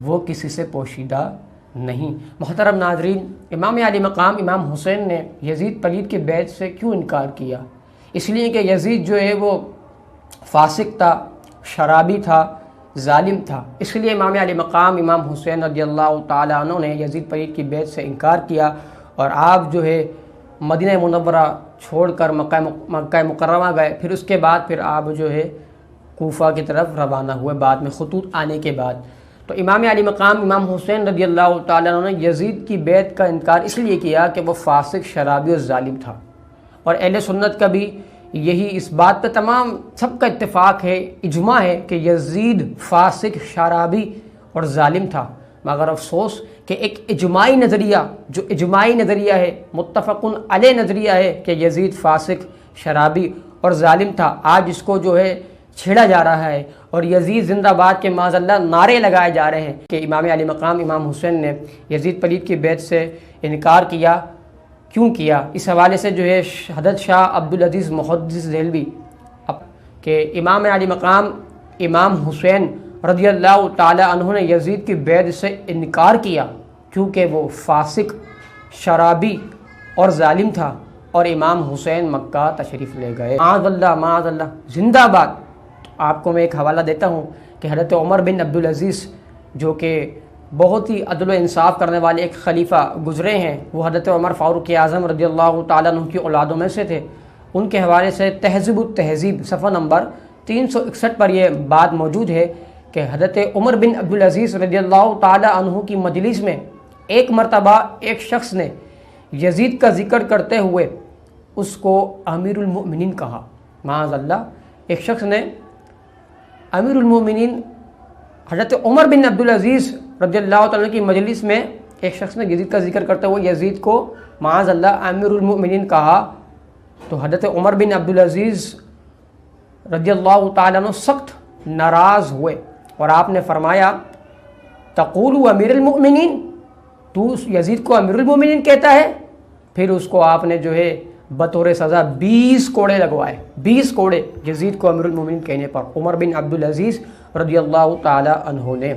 وہ کسی سے پوشیدہ نہیں۔ محترم ناظرین، امام علی مقام امام حسین نے یزید پلید کی بیعت سے کیوں انکار کیا؟ اس لیے کہ یزید جو ہے وہ فاسق تھا، شرابی تھا، ظالم تھا۔ اس لیے امام علی مقام امام حسین رضی اللہ تعالیٰ عنہ نے یزید پلید کی بیعت سے انکار کیا، اور آپ جو ہے مدینہ منورہ چھوڑ کر مکہ مکرمہ گئے۔ پھر اس کے بعد پھر آپ جو ہے کوفہ کی طرف روانہ ہوئے بعد میں خطوط آنے کے بعد۔ تو امام علی مقام امام حسین رضی اللہ تعالیٰ عنہ نے یزید کی بیعت کا انکار اس لیے کیا کہ وہ فاسق، شرابی اور ظالم تھا، اور اہل سنت کا بھی یہی اس بات پہ تمام سب کا اتفاق ہے، اجماع ہے کہ یزید فاسق، شرابی اور ظالم تھا۔ مگر افسوس کہ ایک اجماعی نظریہ ہے، متفق علیہ نظریہ ہے کہ یزید فاسق، شرابی اور ظالم تھا، آج اس کو جو ہے چھیڑا جا رہا ہے، اور یزید زندہ باد کے معاذ اللہ نعرے لگائے جا رہے ہیں کہ امام علی مقام امام حسین نے یزید پلید کی بیعت سے انکار کیا۔ کیوں کیا؟ اس حوالے سے جو ہے حضرت شاہ عبدالعزیز محدث دہلوی کہ امام علی مقام امام حسین رضی اللہ تعالی عنہ نے یزید کی بیعت سے انکار کیا کیونکہ وہ فاسق، شرابی اور ظالم تھا، اور امام حسین مکہ تشریف لے گئے۔ معاذ اللہ زندہ باد۔ آپ کو میں ایک حوالہ دیتا ہوں کہ حضرت عمر بن عبدالعزیز جو کہ بہت ہی عدل و انصاف کرنے والے ایک خلیفہ گزرے ہیں، وہ حضرت عمر فاروق اعظم رضی اللہ تعالیٰ عنہ کی اولادوں میں سے تھے۔ ان کے حوالے سے تہذیب التہذیب صفحہ نمبر 361 پر یہ بات موجود ہے کہ حضرت عمر بن عبدالعزیز رضی اللہ تعالیٰ عنہ کی مجلس میں ایک مرتبہ ایک شخص نے یزید کا ذکر کرتے ہوئے اس کو امیر المؤمنین کہا۔ معاذ اللہ، ایک شخص نے امیر المؤمنین حضرت عمر بن عبدالعزیز رضی اللہ تعالیٰ کی مجلس میں ایک شخص نے یزید کا ذکر کرتے ہوئے یزید کو معاذ اللہ امیر المؤمنین کہا، تو حضرت عمر بن عبدالعزیز رضی اللہ تعالیٰ عنہ سخت ناراض ہوئے، اور آپ نے فرمایا تقول امیر المؤمنین، تو یزید کو امیر المؤمنین کہتا ہے؟ پھر اس کو آپ نے جو ہے بطور سزا 20 کوڑے لگوائے، 20 کوڑے یزید کو امیر المؤمنین کہنے پر عمر بن عبدالعزیز رضی اللہ تعالی عنہ نے۔